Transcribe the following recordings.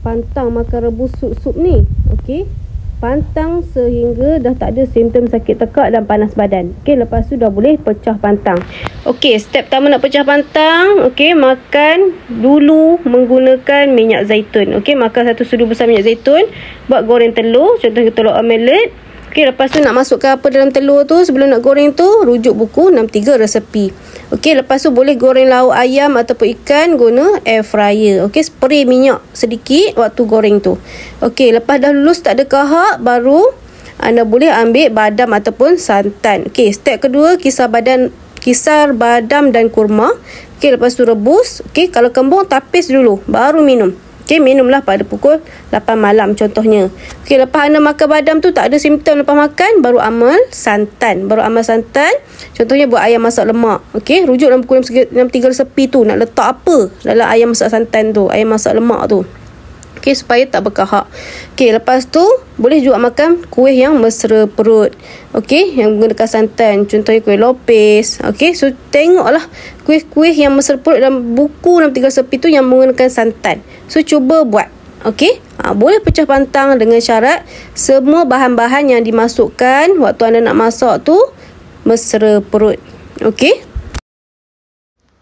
pantang makan rebus sup ni. Okey. Pantang sehingga dah tak ada simptom sakit tekak dan panas badan. Okey, lepas tu dah boleh pecah pantang. Okey, step pertama nak pecah pantang. Okey, makan dulu menggunakan minyak zaitun. Okey, makan 1 sudu besar minyak zaitun. Buat goreng telur, contohnya telur omelet. Okey, lepas tu nak masukkan apa dalam telur tu sebelum nak goreng tu, rujuk buku 63 resepi. Okey, lepas tu boleh goreng lauk ayam ataupun ikan guna air fryer. Okey, spray minyak sedikit waktu goreng tu. Okey, lepas dah lulus tak ada kahak, baru anda boleh ambil badam ataupun santan. Okey, step kedua kisar badam dan kurma. Okey, lepas tu rebus. Okey, kalau kembung tapis dulu baru minum. Okey, minumlah pada pukul 8 malam contohnya. Okey, lepas anda makan badam tu tak ada simptom lepas makan, baru amal santan. Contohnya buat ayam masak lemak. Okey, rujuk dalam pukul 63 resepi tu. Nak letak apa dalam ayam masak santan tu, ayam masak lemak tu. Okey, supaya tak berkahak. Okey, lepas tu boleh juga makan kuih yang mesra perut. Okey, yang menggunakan santan. Contohnya kuih lopis. Okey, so tengoklah kuih-kuih yang mesra perut dalam buku 63 resepi tu yang menggunakan santan. So cuba buat. Okey, boleh pecah pantang dengan syarat semua bahan-bahan yang dimasukkan waktu anda nak masak tu mesra perut. Okey.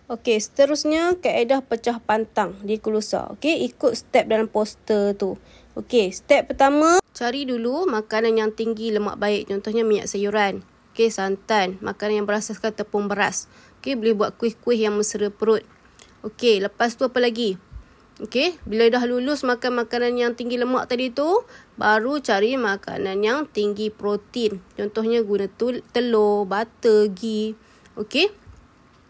Okey, seterusnya kaedah pecah pantang di Kulusa. Okey, ikut step dalam poster tu. Okey, step pertama, cari dulu makanan yang tinggi lemak baik. Contohnya minyak sayuran. Okey, santan, makanan yang berasaskan tepung beras. Okey, boleh buat kuih-kuih yang mesra perut. Okey, lepas tu apa lagi? Okey, bila dah lulus makan makanan yang tinggi lemak tadi tu, baru cari makanan yang tinggi protein. Contohnya guna telur, butter, ghee. Okey.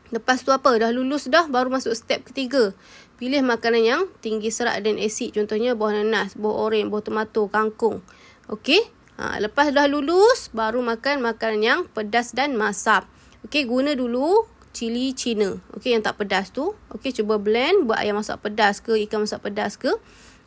Lepas tu apa? Dah lulus dah, baru masuk step ketiga. Pilih makanan yang tinggi serat dan asid. Contohnya buah nanas, buah oren, buah tomato, kangkung. Okey. Lepas dah lulus, baru makan makanan yang pedas dan masam. Okey, guna dulu cili Cina. Okey, yang tak pedas tu. Okey, cuba blend buat ayam masak pedas ke, ikan masak pedas ke.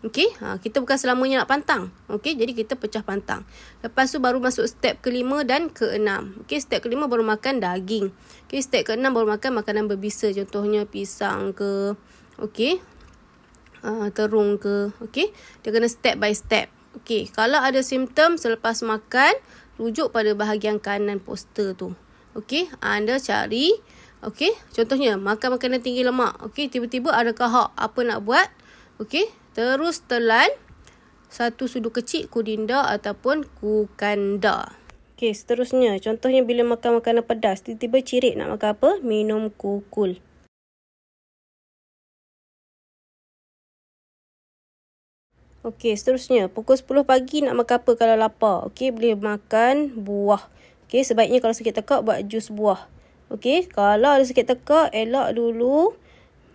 Okey, kita bukan selamanya nak pantang. Okey, jadi kita pecah pantang. Lepas tu baru masuk step kelima dan keenam. Okey, step kelima baru makan daging. Okey, step keenam baru makan makanan berbisa. Contohnya pisang ke, okey, terung ke. Okey, dia kena step by step. Okey, kalau ada simptom selepas makan, rujuk pada bahagian kanan poster tu. Okey, anda cari. Okey, contohnya makan makanan tinggi lemak. Okey, tiba-tiba ada kahak. Apa nak buat? Okey, terus telan 1 sudu kecil kudinda ataupun kukanda. Okey, seterusnya. Contohnya bila makan makanan pedas, tiba-tiba cirit nak makan apa? Minum kukul. Okey, seterusnya. Pukul 10 pagi nak makan apa kalau lapar? Okey, boleh makan buah. Okey, sebaiknya kalau sakit tekak buat jus buah. Okey, kalau ada sakit tekak, elak dulu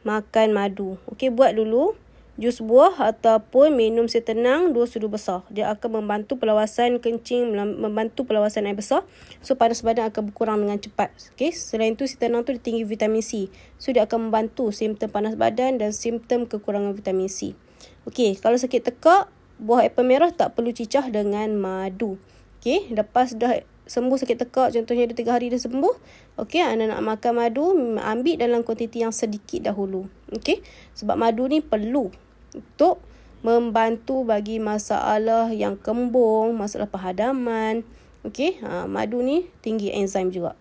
makan madu. Okey, buat dulu jus buah ataupun minum setenang 2 sudu besar. Dia akan membantu pelawasan kencing, membantu pelawasan air besar. So, panas badan akan berkurang dengan cepat. Okey, selain tu setenang tu tinggi vitamin C. So, dia akan membantu simptom panas badan dan simptom kekurangan vitamin C. Okey, kalau sakit tekak, buah apel merah tak perlu cicah dengan madu. Okey, lepas dah sembuh sakit tekak, contohnya 2-3 hari dah sembuh. Okey, anda nak makan madu, ambil dalam kuantiti yang sedikit dahulu. Okey, sebab madu ni perlu untuk membantu bagi masalah yang kembung, masalah perhadaman. Okey, madu ni tinggi enzim juga.